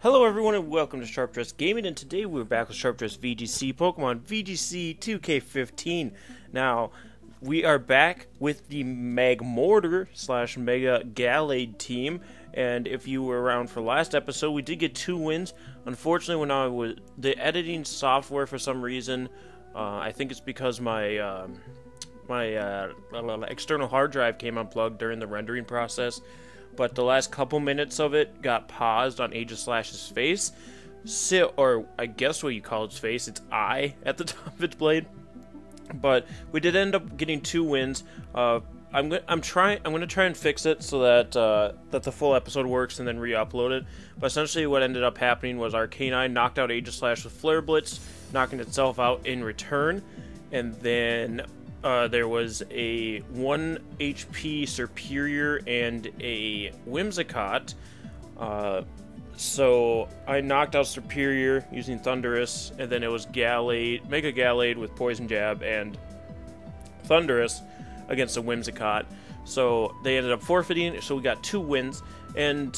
Hello everyone and welcome to Sharp-Dressed Gaming, and today we're back with Sharp-Dressed VGC, Pokemon VGC 2K15. Now, we are back with the Magmortar / Mega Gallade team, and if you were around for last episode, we did get 2 wins. Unfortunately, when the editing software, for some reason, I think it's because my external hard drive came unplugged during the rendering process. But the last couple minutes of it got paused on Aegislash's face. Or I guess what you call its face, its eye at the top of its blade. But we did end up getting 2 wins. I'm gonna try and fix it so that that the full episode works and then re-upload it. But essentially what ended up happening was Arcanine knocked out Aegislash with Flare Blitz, knocking itself out in return. And then there was a 1 HP Superior and a Whimsicott. So I knocked out Superior using Thundurus, and then it was Mega Gallade with Poison Jab and Thundurus against the Whimsicott. So they ended up forfeiting, so we got 2 wins. And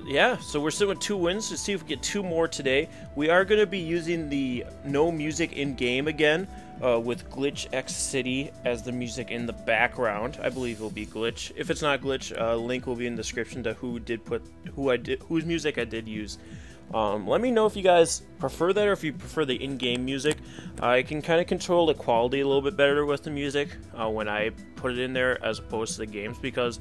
yeah, so we're sitting with 2 wins. To see if we get 2 more today. We are going to be using the no music in-game again. With Glitch X City as the music in the background. I believe it will be Glitch. If it's not Glitch, link will be in the description to whose music I did use. Let me know if you guys prefer that or if you prefer the in-game music. I can kind of control the quality a little bit better with the music when I put it in there as opposed to the games, because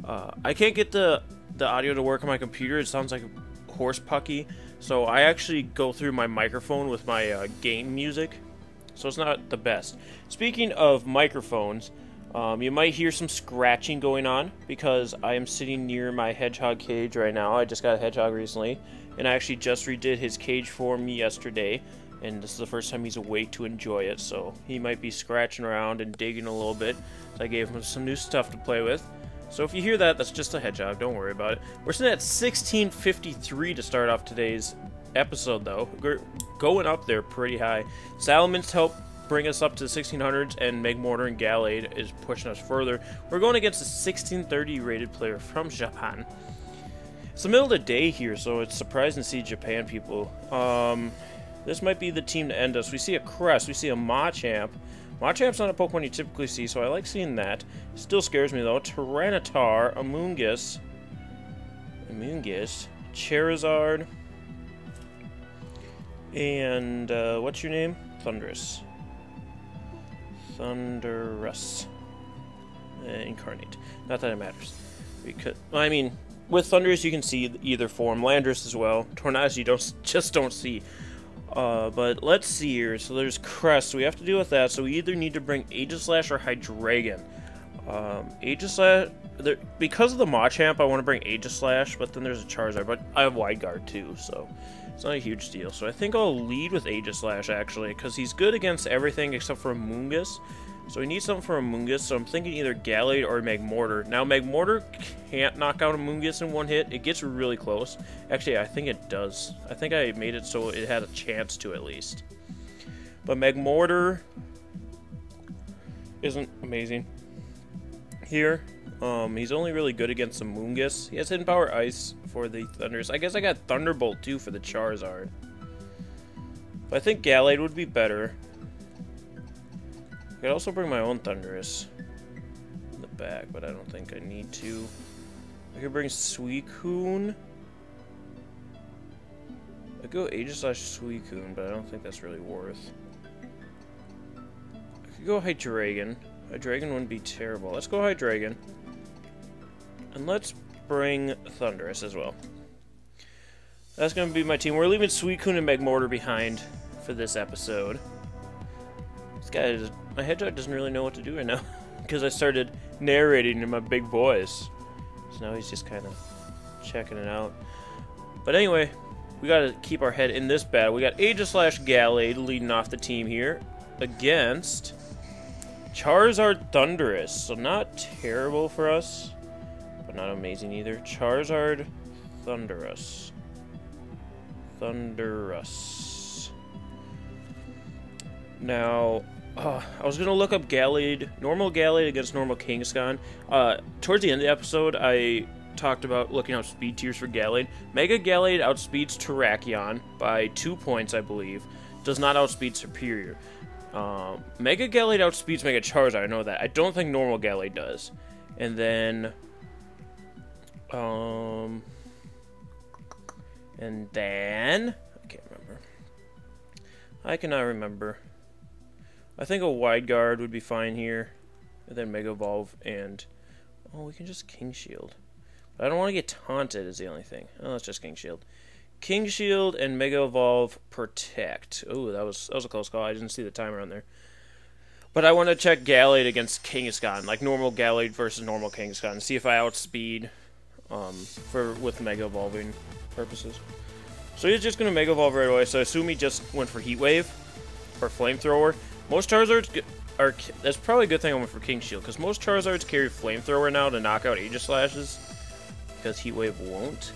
I can't get the audio to work on my computer. It sounds like horse pucky, so I actually go through my microphone with my game music. So it's not the best. Speaking of microphones, you might hear some scratching going on because I am sitting near my hedgehog cage right now. I just got a hedgehog recently, and I actually just redid his cage for me yesterday, and this is the first time he's awake to enjoy it, so he might be scratching around and digging a little bit. So I gave him some new stuff to play with. So if you hear that, that's just a hedgehog. Don't worry about it. We're sitting at 1653 to start off today's episode, though. We're going up there pretty high. Salamence helped bring us up to the 1600s, and Magmortar and Gallade is pushing us further. We're going against a 1630 rated player from Japan. It's the middle of the day here, so it's surprising to see Japan people. This might be the team to end us. We see a Crest, we see a Machamp. Machamp's not a Pokemon you typically see, so I like seeing that. It still scares me though. Tyranitar, Amoonguss, Charizard, and what's your name? Thundurus. Incarnate. Not that it matters. Because, I mean, with Thundurus you can see either form. Landorus as well. Tornadus you just don't see. But let's see here. So there's Crest. So we have to deal with that. So we either need to bring Aegislash or Hydreigon. Aegislash, because of the Machamp, I want to bring Aegislash, but then there's a Charizard. But I have Wide Guard too, so it's not a huge deal. So I think I'll lead with Aegislash, actually, because he's good against everything except for Amoonguss. So we need something for Amoonguss, so I'm thinking either Gallade or Magmortar. Now, Magmortar can't knock out Amoonguss in one hit. It gets really close. Actually, I think it does. I think I made it so it had a chance to, at least. But Magmortar isn't amazing here. He's only really good against Amoonguss. He has Hidden Power Ice for the Thundurus. I guess I got Thunderbolt too for the Charizard. But I think Gallade would be better. I could also bring my own Thundurus in the back, but I don't think I need to. I could bring Suicune. I go Aegislash Suicune, but I don't think that's really worth. I could go Hydreigon. Hydreigon wouldn't be terrible. Let's go Hydreigon. And let's bring Thundurus as well. That's going to be my team. We're leaving Suicune and Magmortar behind for this episode. This guy, my hedgehog doesn't really know what to do right now because I started narrating in my big voice. So now he's just kind of checking it out. But anyway, we got to keep our head in this battle. We got Aegislash Gallade leading off the team here against Charizard Thundurus. So not terrible for us, but not amazing either. Charizard Thundurus. Now, I was going to look up Gallade, normal Gallade against normal Kangaskhan. Towards the end of the episode, I talked about looking up speed tiers for Gallade. Mega Gallade outspeeds Terrakion by 2 points, I believe. Does not outspeed Superior. Mega Gallade outspeeds Mega Charizard, I know that. I don't think normal Gallade does. And then... I can't remember. I cannot remember. I think a Wide Guard would be fine here. And then Mega Evolve and... Oh, we can just King Shield. But I don't want to get taunted is the only thing. Oh, let's just King Shield. King Shield and Mega Evolve Protect. Oh, that was a close call. I didn't see the timer on there. But I want to check Gallade against Kangaskhan, like normal Gallade versus normal Kangaskhan. See if I outspeed with Mega Evolving purposes. So he's just going to Mega Evolve right away, so I assume he just went for Heat Wave or Flamethrower. Most Charizards are... That's probably a good thing I went for King Shield, because most Charizards carry Flamethrower now to knock out Aegislashes, because Heat Wave won't.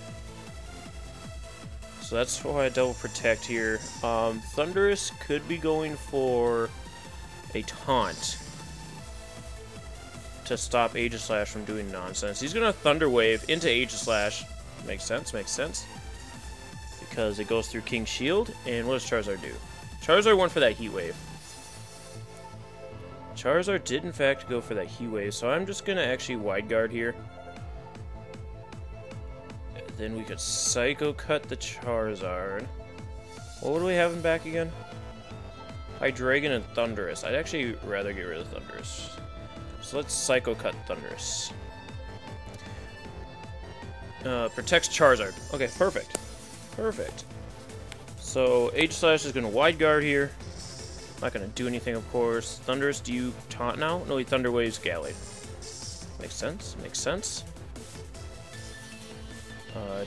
So that's why I double Protect here. Thundurus could be going for a Taunt to stop Aegislash from doing nonsense. He's going to Thunder Wave into Aegislash. Makes sense, makes sense. Because it goes through King Shield, and what does Charizard do? Charizard went for that Heat Wave. Charizard did in fact go for that Heat Wave, so I'm just going to actually Wide Guard here. Then we could Psycho Cut the Charizard. What do we have him back again? Hydreigon and Thundurus. I'd actually rather get rid of Thundurus. So let's Psycho Cut Thundurus. Protects Charizard. Okay, perfect. Perfect. So Aegislash is going to Wide Guard here. Not going to do anything, of course. Thundurus, do you taunt now? No, he Thunder Waves Gallade. Makes sense. Makes sense.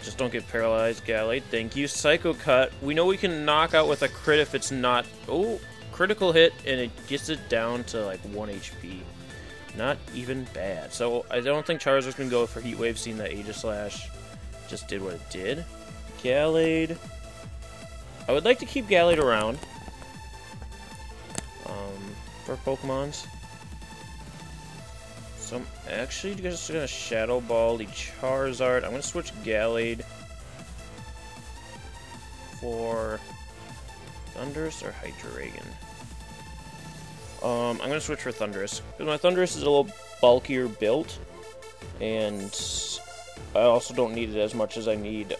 Just don't get paralyzed, Gallade. Thank you. Psycho Cut. We know we can knock out with a crit if it's not... Oh, critical hit, and it gets it down to like 1 HP. Not even bad. So I don't think Charizard's going to go for Heat Wave, seeing that Aegislash just did what it did. Gallade. I would like to keep Gallade around for Pokemons. So I'm actually just going to Shadow Ball the Charizard. I'm going to switch Gallade for Thundurus or Hydreigon. I'm going to switch for Thundurus, because my Thundurus is a little bulkier built, and I also don't need it as much as I need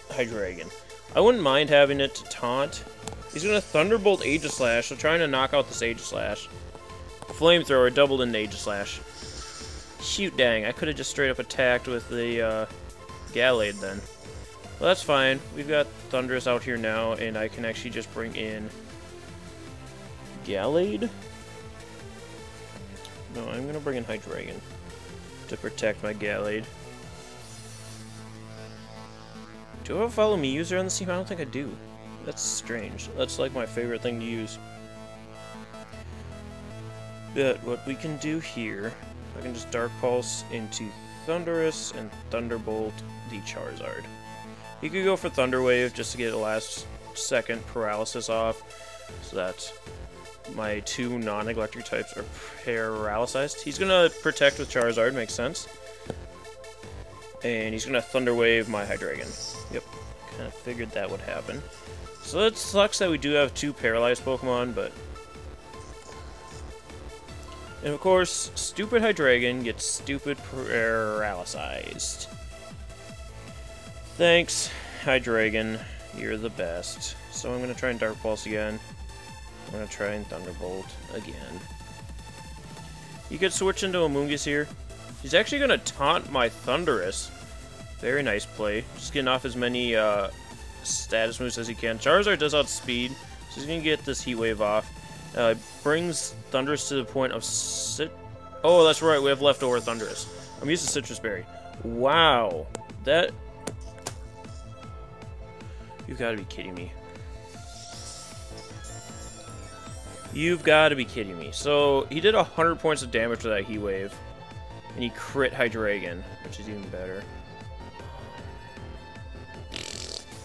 Hydreigon. I wouldn't mind having it to taunt. He's going to Thunderbolt Aegislash, so trying to knock out this Aegislash. Flamethrower doubled in Aegislash. Shoot, dang, I could have just straight up attacked with the Gallade then. Well, that's fine. We've got Thundurus out here now, and I can actually just bring in Gallade? No, I'm going to bring in Hydreigon to protect my Gallade. Do I have a Follow Me user on the team? I don't think I do. That's strange. That's like my favorite thing to use. But what we can do here, I can just Dark Pulse into Thundurus and Thunderbolt the Charizard. You could go for Thunder Wave just to get a last second paralysis off, so that my two non-electric types are paralyzed. He's gonna protect with Charizard, makes sense. And he's gonna Thunder Wave my Hydreigon. Yep, kind of figured that would happen. So it sucks that we do have two paralyzed Pokemon, but... And of course, stupid Hydreigon gets stupid paralyzed. Thanks, Hydreigon. You're the best. So I'm gonna try and Dark Pulse again. I'm going to try and Thunderbolt again. You could switch into Amoonguss here. He's actually going to taunt my Thundurus. Very nice play. Just getting off as many status moves as he can. Charizard does outspeed, so he's going to get this Heat Wave off. Brings Thundurus to the point of Oh, that's right, we have leftover Thundurus. I'm used to Citrus Berry. Wow. That... You've got to be kidding me. You've got to be kidding me. So, he did 100 points of damage with that Heat Wave. And he crit Hydreigon, which is even better.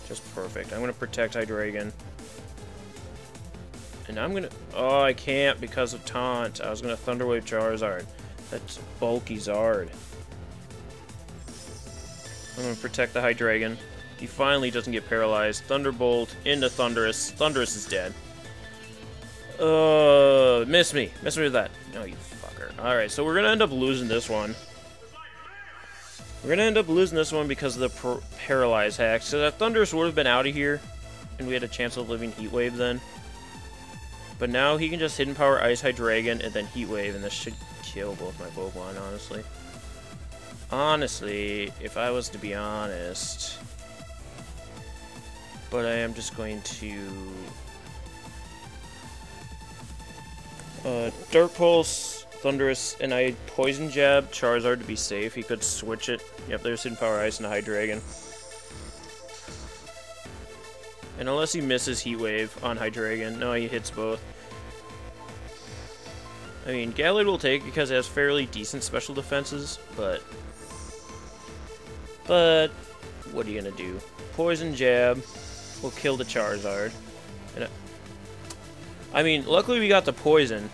Just perfect. I'm going to protect Hydreigon. And I'm going to... Oh, I can't because of Taunt. I was going to Thunder Wave Charizard. That's bulky Zard. I'm gonna protect the Hydreigon. He finally doesn't get paralyzed. Thunderbolt into Thundurus. Thundurus is dead. Miss me. Miss me with that. No, you fucker. Alright, so we're gonna end up losing this one. We're gonna end up losing this one because of the paralyze hack. So that Thundurus would have been out of here, and we had a chance of living Heat Wave then. But now he can just Hidden Power Ice Hydreigon and then Heat Wave, and this should kill both my Pokemon, honestly. Honestly, if I was to be honest. But I am just going to... Dark Pulse, Thundurus, and I Poison Jab Charizard to be safe. He could switch it. Yep, there's Hidden Power Ice and a Hydreigon. And unless he misses Heat Wave on Hydreigon, no, he hits both. I mean, Gallade will take because it has fairly decent special defenses, but what are you gonna do? Poison Jab will kill the Charizard. And I mean, luckily we got the Poison.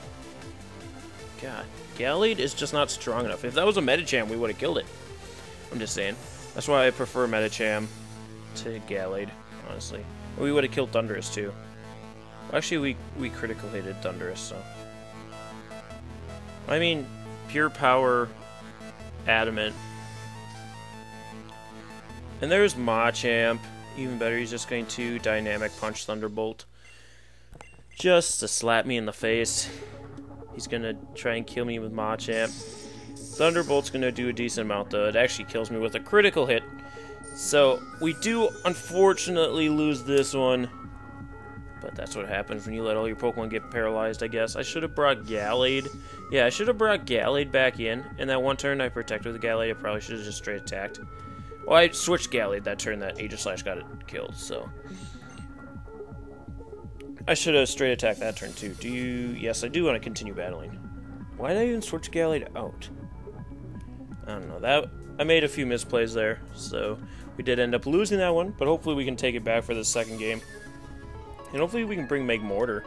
God, Gallade is just not strong enough. If that was a Medicham, we would have killed it. I'm just saying. That's why I prefer Medicham to Gallade, honestly. We would have killed Thundurus too. Actually, we critical hitted Thundurus, so. I mean, pure power, adamant. And there's Machamp. Even better, he's just going to Dynamic Punch Thunderbolt. Just to slap me in the face. He's going to try and kill me with Machamp. Thunderbolt's going to do a decent amount, though. It actually kills me with a critical hit. So, we do, unfortunately, lose this one. But that's what happens when you let all your Pokemon get paralyzed, I guess. I should have brought Gallade. Yeah, I should have brought Gallade back in. And that one turn I protected with Gallade, I probably should have just straight attacked. Well, I switched Gallade that turn that Aegislash got it killed, so... I should have straight attacked that turn, too. Do you... Yes, I do want to continue battling. Why did I even switch Gallade out? I don't know. That I made a few misplays there, so... We did end up losing that one, but hopefully we can take it back for the second game. And hopefully we can bring Magmortar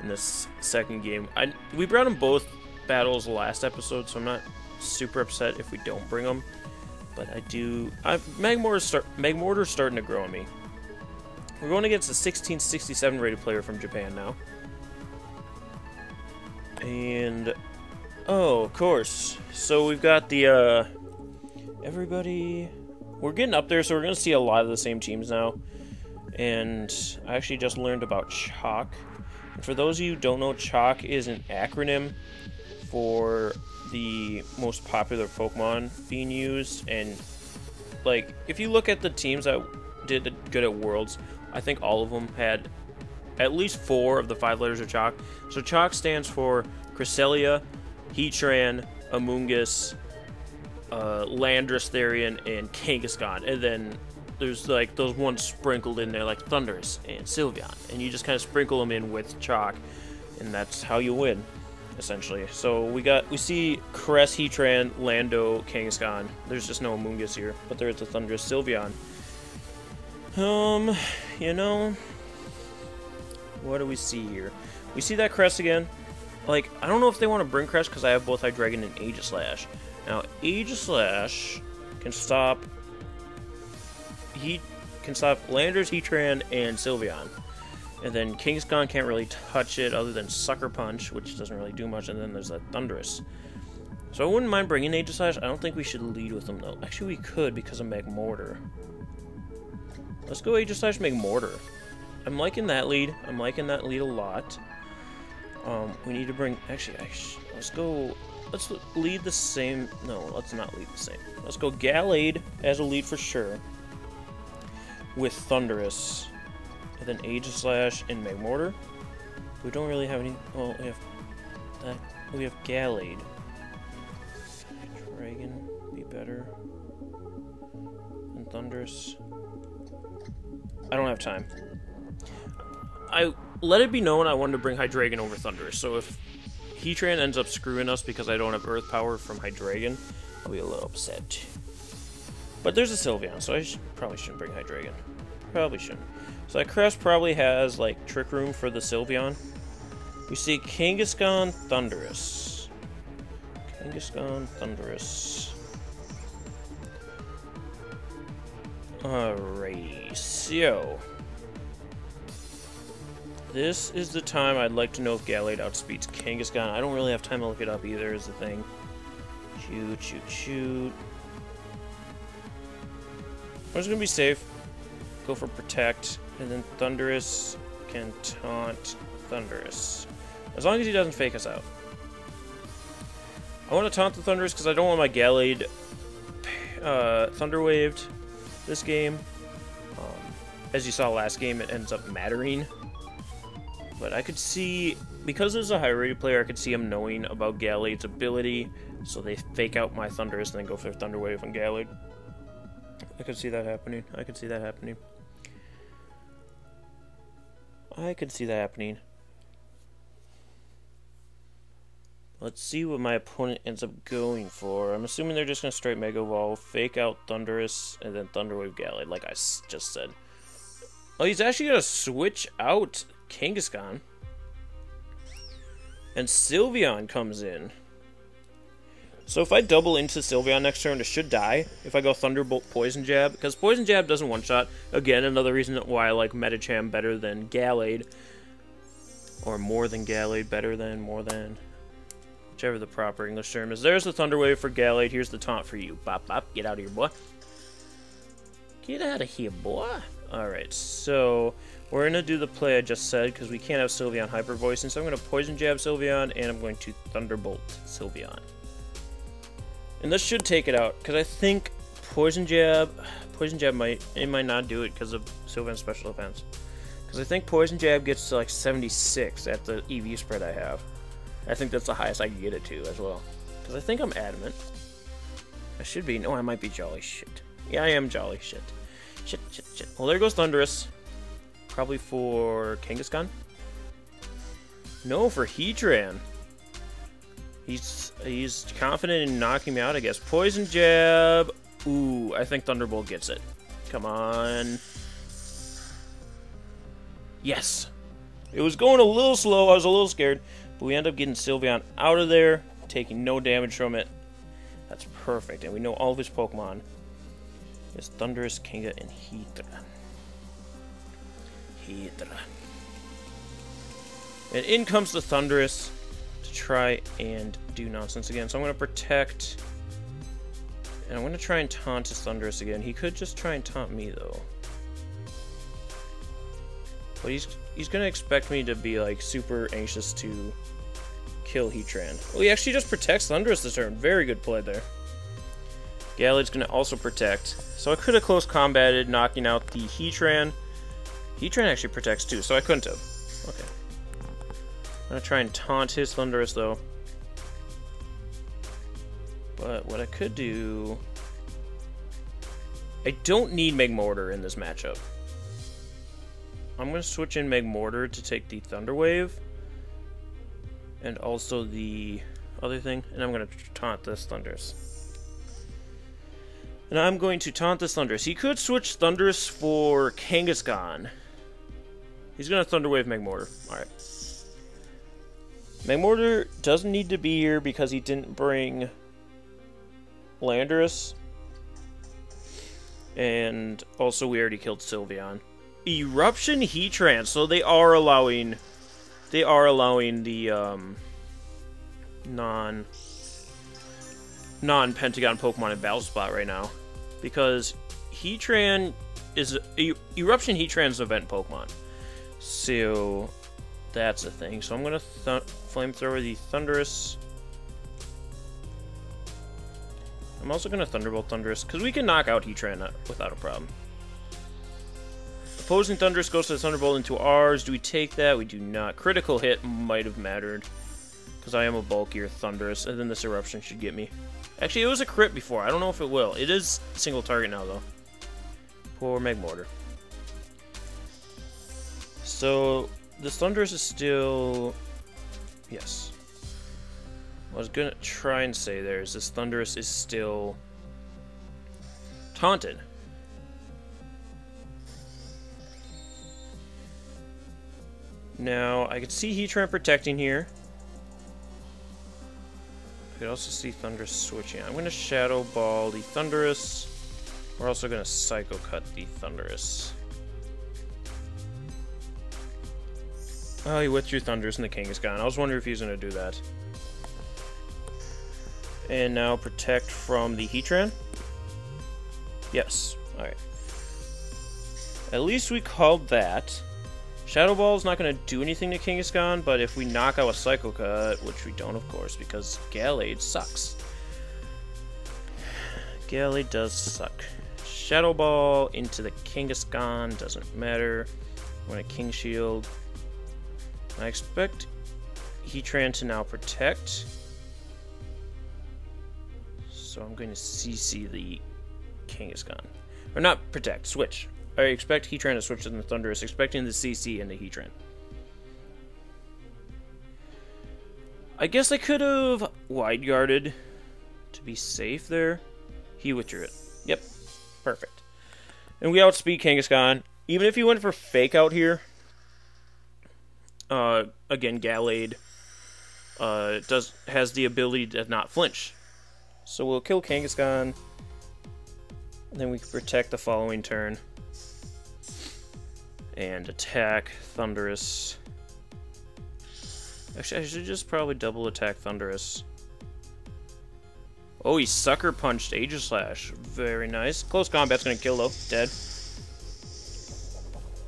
in this second game. We brought them both battles last episode, so I'm not super upset if we don't bring them. But I do... Magmortar's starting to grow on me. We're going against a 1667 rated player from Japan now. And... Oh, of course. So we've got the, everybody... We're getting up there, so we're going to see a lot of the same teams now. And I actually just learned about Chalk. And for those of you who don't know, Chalk is an acronym for the most popular Pokemon being used. And, like, if you look at the teams that did good at Worlds, I think all of them had at least 4 of the 5 letters of Chalk. So Chalk stands for Cresselia, Heatran, Amoonguss, Landorus, Therian, and Kangaskhan, and then there's like those ones sprinkled in there like Thundurus and Sylveon, and you just kind of sprinkle them in with Chalk, and that's how you win, essentially. So we see Cress, Heatran, Lando, Kangaskhan. There's just no Amoonguss here, but there is a Thundurus, Sylveon. You know, what do we see here? We see that Cress again. Like, I don't know if they want to bring Cress because I have both Hydreigon and Aegislash. Now, Aegislash can stop Landorus, Heatran, and Sylveon. And then Kangaskhan can't really touch it other than Sucker Punch, which doesn't really do much, and then there's that Thundurus. So I wouldn't mind bringing Aegislash. I don't think we should lead with them, though. Actually, we could because of Magmortar. Let's go Aegislash, Magmortar. I'm liking that lead. I'm liking that lead a lot. We need to bring... Actually, let's go... Let's lead the same... No, let's not lead the same. Let's go Gallade as a lead for sure. With Thundurus. And then Aegislash and Magmortar. We don't really have any... Well, we have... That, we have Gallade. Dragon be better than Thundurus. I don't have time. I let it be known I wanted to bring Hydreigon over Thundurus, so if Heatran ends up screwing us because I don't have Earth Power from Hydreigon, I'll be a little upset. But there's a Sylveon, so I probably shouldn't bring Hydreigon. Probably shouldn't. So that Crest probably has, like, Trick Room for the Sylveon. We see Kangaskhan, Thundurus. Kangaskhan, Thundurus. Alrighty, so this is the time I'd like to know if Gallade outspeeds Kangaskhan. I don't really have time to look it up either, is the thing. Shoot, shoot, shoot. I'm just gonna be safe. Go for Protect, and then Thundurus can taunt Thundurus. As long as he doesn't fake us out. I want to taunt the Thundurus because I don't want my Gallade Thunderwaved this game. As you saw last game, it ends up mattering. But I could see, because there's a high rated player, I could see him knowing about Gallade's ability, so they fake out my Thundurus and then go for Thunderwave on Gallade. I could see that happening. I could see that happening. I could see that happening. Let's see what my opponent ends up going for. I'm assuming they're just going to straight Mega Evolve, fake out Thundurus, and then Thunderwave Gallade, like I just said. Oh, he's actually going to switch out Kangaskhan. And Sylveon comes in. So if I double into Sylveon next turn, it should die. If I go Thunderbolt Poison Jab, because Poison Jab doesn't one-shot. Again, another reason why I like Medicham better than Gallade. Or more than Gallade, better than, more than... whichever the proper English term is. There's the Thunder Wave for Gallade. Here's the taunt for you. Bop, bop. Get out of here, boy. Get out of here, boy. Alright, so we're going to do the play I just said because we can't have Sylveon Hyper Voicing. So I'm going to Poison Jab Sylveon and I'm going to Thunderbolt Sylveon. And this should take it out because I think Poison Jab might not do it because of Sylveon's special defense. Because I think Poison Jab gets to like 76 at the EV spread I have. I think that's the highest I can get it to as well. Because I think I'm adamant. I should be. No, I might be jolly shit. Yeah, I am jolly shit. Shit, shit, shit. Well, there goes Thundurus. Probably for Kangaskhan? No, for Heatran. He's confident in knocking me out, I guess. Poison Jab. Ooh, I think Thunderbolt gets it. Come on. Yes. It was going a little slow. I was a little scared. But we end up getting Sylveon out of there, taking no damage from it. That's perfect. And we know all of his Pokemon. It's Thundurus, Kanga, and Heatran. And in comes the Thundurus to try and do nonsense again. So I'm going to Protect. And I'm going to try and taunt his Thundurus again. He could just try and taunt me, though. But he's going to expect me to be, like, super anxious to kill Heatran. Well, he actually just protects Thundurus this turn. Very good play there. Gallade's going to also protect. So I could have close combated, knocking out the Heatran. Heatran actually protects too, so I couldn't have. Okay. I'm going to try and taunt his Thundurus, though. But what I could do... I don't need Megmortar in this matchup. I'm going to switch in Megmortar to take the Thunder Wave. And also the other thing. And I'm going to taunt this Thundurus. And I'm going to taunt this Thundurus. He could switch Thundurus for Kangaskhan. He's going to Thunder Wave Megmortar. Alright. Megmortar doesn't need to be here because he didn't bring Landorus. And also we already killed Sylveon. Eruption Heatran. So they are allowing the non-Pentagon Pokemon in Battle Spot right now. Because Heatran is Eruption Heatran's event Pokemon. So that's the thing. So I'm gonna Flamethrower the Thundurus. I'm also gonna Thunderbolt Thundurus because we can knock out Heatran without a problem. Opposing Thundurus goes to the Thunderbolt into ours. Do we take that? We do not. Critical hit might have mattered because I am a bulkier Thundurus, and then this Eruption should get me. Actually, it was a crit before. I don't know if it will. It is single target now, though. Poor Megmortar. So, this Thundurus is still... Yes. What I was going to try and say there is this Thundurus is still taunted. Now, I could see Heatran protecting here. I could also see Thundurus switching. I'm going to Shadow Ball the Thundurus. We're also going to Psycho Cut the Thunderous. Oh, he withdrew Thunderous and the Kangaskhan. I was wondering if he was going to do that. And now protect from the Heatran. Yes. Alright. At least we called that. Shadow Ball is not going to do anything to Kangaskhan, but if we knock out a Psycho Cut, which we don't, of course, because Gallade sucks. Gallade does suck. Shadow Ball into the Kangaskhan, doesn't matter. I'm going to King Shield. I expect Heatran to now protect. So I'm going to CC the Kangaskhan. Or not protect, switch. I expect Heatran to switch to the Thunderous, expecting the CC into Heatran. I guess I could have wide guarded to be safe there. He withdrew it. Yep, perfect. And we outspeed Kangaskhan. Even if he went for Fake Out here, again, Gallade has the ability to not flinch. So we'll kill Kangaskhan, and then we can protect the following turn. And attack Thunderous. Actually, I should just probably double attack Thunderous. Oh, he Sucker Punched Aegislash. Very nice. Close combat's gonna kill, though. Dead.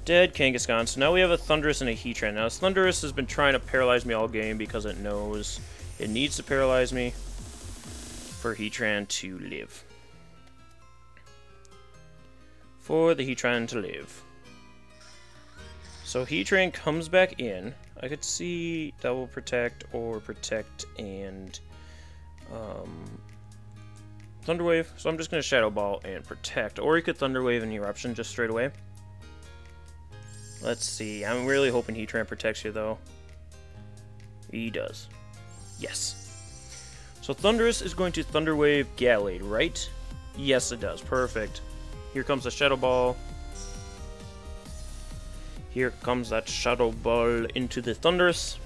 Dead Kangaskhan. So now we have a Thunderous and a Heatran. Now, this Thunderous has been trying to paralyze me all game because it knows it needs to paralyze me for Heatran to live. For the Heatran to live. So Heatran comes back in. I could see double protect or protect and Thunder Wave. So I'm just going to Shadow Ball and protect. Or he could Thunder Wave and Eruption just straight away. Let's see. I'm really hoping Heatran protects you though. He does. Yes. So Thunderous is going to Thunder Wave Gallade, right? Yes, it does. Perfect. Here comes the Shadow Ball. Here comes that Shadow Ball into the Thunderous.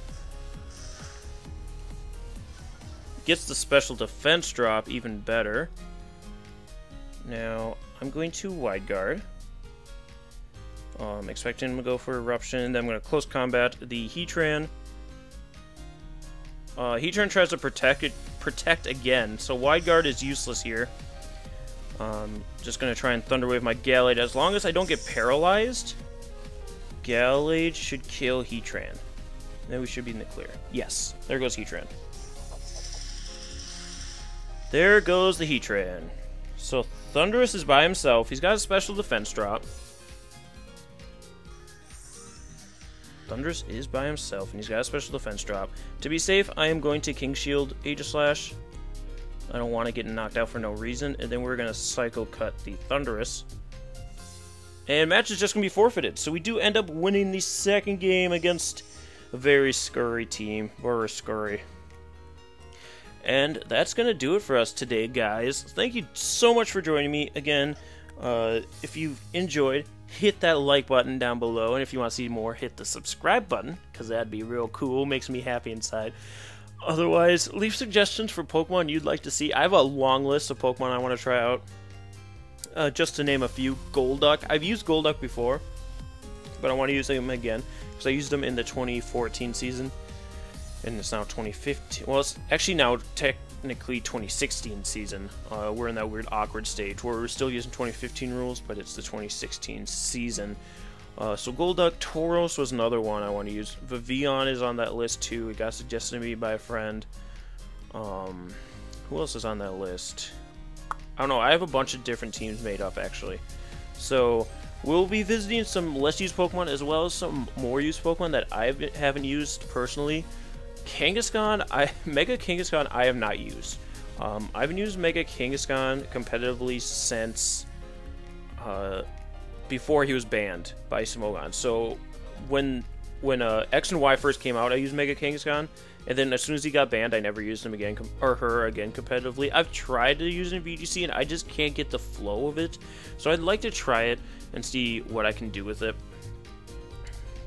Gets the special defense drop, even better. Now, I'm going to Wide Guard. Expecting him to go for Eruption, and then I'm going to Close Combat the Heatran. Heatran tries to protect again, so Wide Guard is useless here. Just going to try and Thunder Wave my Gallade. As long as I don't get paralyzed, Gallade should kill Heatran. Then we should be in the clear. Yes, there goes Heatran. There goes the Heatran. So Thunderous is by himself. He's got a special defense drop. Thunderous is by himself, and he's got a special defense drop. To be safe, I am going to King Shield Aegislash. I don't want to get knocked out for no reason. And then we're going to Psycho Cut the Thunderous. And match is just going to be forfeited. So we do end up winning the second game against a very scurry team. Very scurry. And that's going to do it for us today, guys. Thank you so much for joining me. Again, if you've enjoyed, hit that like button down below. And if you want to see more, hit the subscribe button, because that'd be real cool. Makes me happy inside. Otherwise, leave suggestions for Pokemon you'd like to see. I have a long list of Pokemon I want to try out. Just to name a few, Golduck. I've used Golduck before, but I want to use them again, because I used them in the 2014 season. And it's now 2015. Well, it's actually now technically 2016 season. We're in that weird awkward stage where we're still using 2015 rules, but it's the 2016 season. So Golduck, Tauros was another one I want to use. Vivillon is on that list too. It got suggested to me by a friend. Who else is on that list? I don't know. I have a bunch of different teams made up actually. So we'll be visiting some less used Pokemon as well as some more used Pokemon that I haven't used personally. Mega Kangaskhan I have not used. I haven't used Mega Kangaskhan competitively since before he was banned by Smogon. So when X and Y first came out, I used Mega Kangaskhan, and then as soon as he got banned, I never used him again, or her again competitively. I've tried to use it in VGC, and I just can't get the flow of it. So I'd like to try it and see what I can do with it.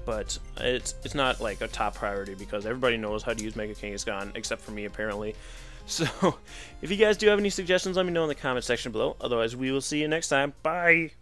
But it's not like a top priority because everybody knows how to use Mega Kangaskhan except for me apparently. So, if you guys do have any suggestions, let me know in the comment section below. Otherwise, we will see you next time. Bye!